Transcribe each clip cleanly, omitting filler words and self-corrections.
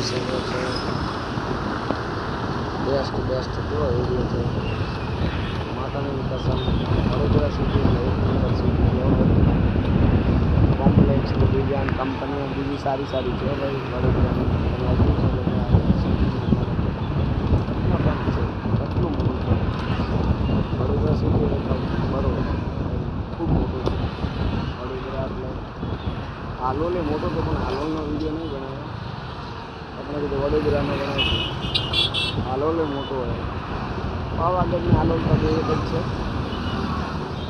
જોઈ શકો છો બેસ્ટ કેવો એરિયો છે માતાની કસમ વડોદરા સિટીમાં એક નંબર સિટી છે કોમ્પ્લેક્સ ડિઝાઇન કંપનીઓ બીજી સારી છે ભાઈ વડોદરાની કેટલું મોટું છે વડોદરા સિટી બરોબર ખૂબ મોટું છે વડોદરા એટલે હાલોલે મોટો તો પણ હાલોલનો વિડીયો નહીં બનાવ્યો આપણે કીધું વડોદરાનો બનાવીશું હાલોલે મોટો હોય પાવાગઢની હાલોલ તો એક જ છે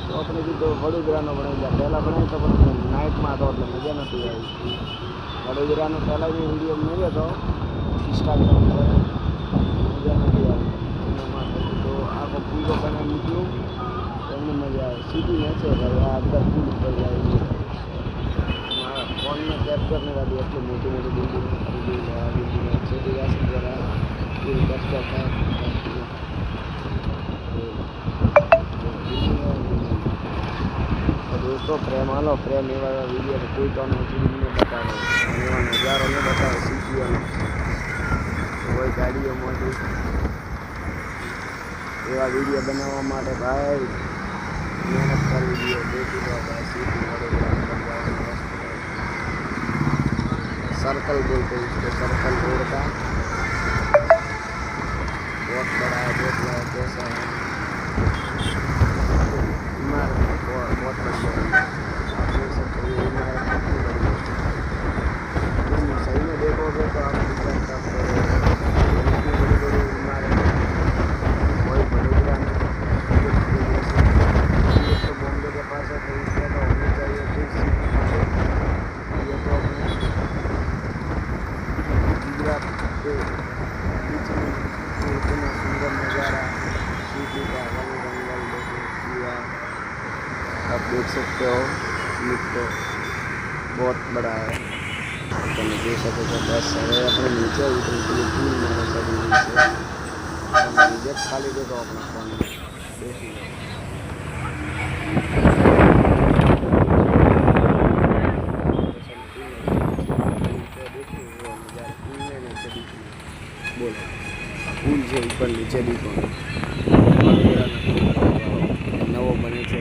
તો આપણે કીધું વડોદરાનો બનાવી ગયા પહેલાં બનાવી તો પણ નાઇટમાં હતો એટલે મજા નથી આવી વડોદરાનો પહેલાં જે વિડીયો મળ્યો હતો ઇન્સ્ટાગ્રામ પર મજા નથી આવી એના માટે તો આખો પૂરો બનાવી મૂક્યું એમને મજા આવે સીધી મેચે ભાઈ આ અંદર પુલ ઉપર જાય મારા ફોનમાં કેપ્ચર નહીં કાઢ્યું એટલું મોટું બિલ્ડિંગ છે જરા કેપ્ચર થાય दोस्तों प्रेम आलो प्रेम एवं वीडियो कोई तो नहीं बताओ एवं नज़ारो नहीं बताओ सीखिए कोई गाड़ियों मोटी एवं वीडियो बनावा माटे भाई मेहनत करवी જોઈએ देखी लो भाई सीखी सर्कल बोलते हैं इसको सर्कल रोड का बहुत बड़ा है देख लो कैसा है बहुत बढ़िया आप देख सकते हो ये इमारत कितनी बड़ी है सही में देखोगे तो आप इतनी बड़ी इमारत कोई वडोदरा में तो बॉम्बे के पास है तो इसमें तो होनी चाहिए फिर ये तो अपने गुजरात के बीच में इतना सुंदर नज़ारा सिटी का रंग रंगल देखो आप देख सकते हो लुक तो बहुत बड़ा है तुम देख सकते हो बस હવે આપણે નીચે ઉતરી ગઈ પૂલ મારે ચડી ગઈ છે नीचे खाली देखो अपना फोन देख लो बोलो पूल से ऊपर नीचे देखो नवो बने છે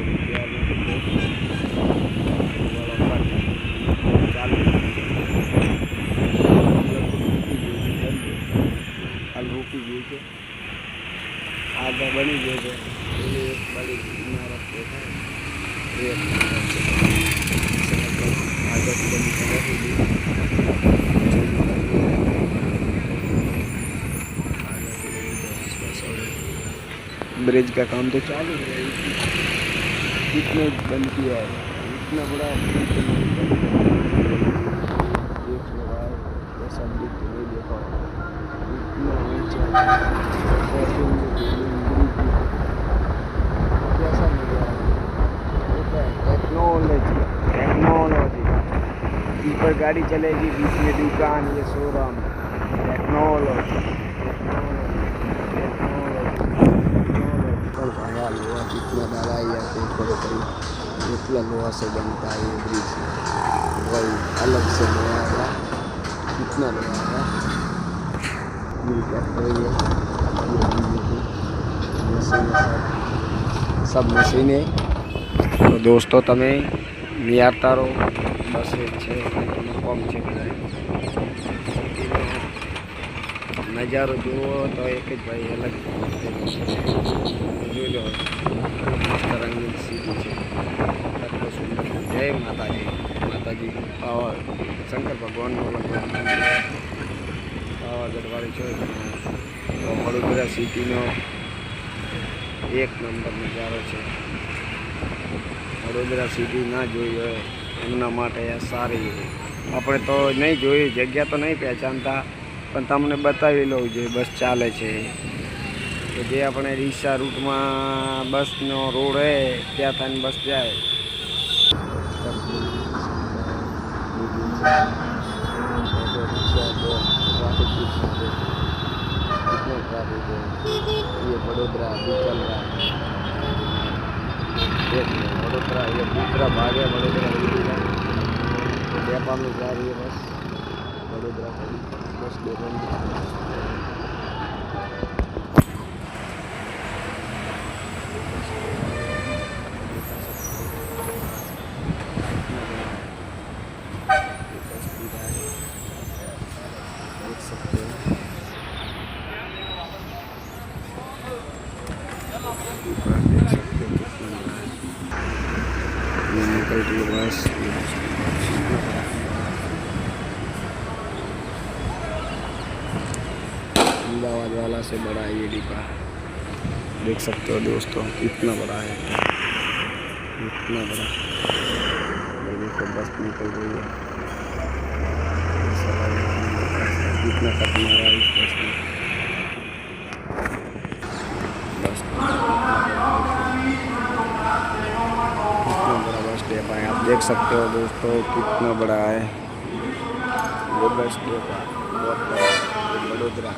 रूपी गई है आगे बनी गई है एक बड़ी इमारत है आगे ब्रिज का काम तो चालू है कितने बंद किया है इतना बड़ा देख लो भाई ऐसा ब्रिज तो नहीं देखा इतना ऊंचा कैसा मजा है टेक्नोलॉजी ऊपर गाड़ी चलेगी बीच में दुकान ये शोरूम टेक्नोलॉजी कितना दवाई आते कितना लोहा से बनता है ये ब्रिज वही अलग से लोहा है कितना लोहा है सब मशीनें तो दोस्तों तमें निहारता रहो बस कम है नज़ारो जुओ तो एक ज भाई अलग जो लो मस्त रंगीन सीधी है सुंदर जय माताजी पावर शंकर भगवान पावागढ़वाड़ी छो तो वडोदरा सिटी नो एक नंबर नज़ारो है वडोदरा सिटी ना जोई हो एमना माटे सारी अपने तो नहीं जोई जग्या तो नहीं पहचानता पण तमने बतावी लो जो बस चाले छे तो जे अपने रीसा रूट में बस नो रोड है त्या थन बस जाए ये वडोदरा बीचलरा वडोदरा ये दूसरा भाग है वडोदरा नेपाल में जा रही है बस वडोदरा बस डेपो में देख सकते हो ये निकल रही है बस। अहमदाबाद वाला से बड़ा है ये डिब्बा, देख सकते हो दोस्तों इतना बड़ा है, इतना बड़ा। ये देखो बस निकल रही है, इतना कट मारा है इस बस में। बस कितना बड़ा बस डिब्बा है, आप देख सकते हो दोस्तों कितना बड़ा है ये बस डिब्बा, बहुत बड़ा है। वडोदरा।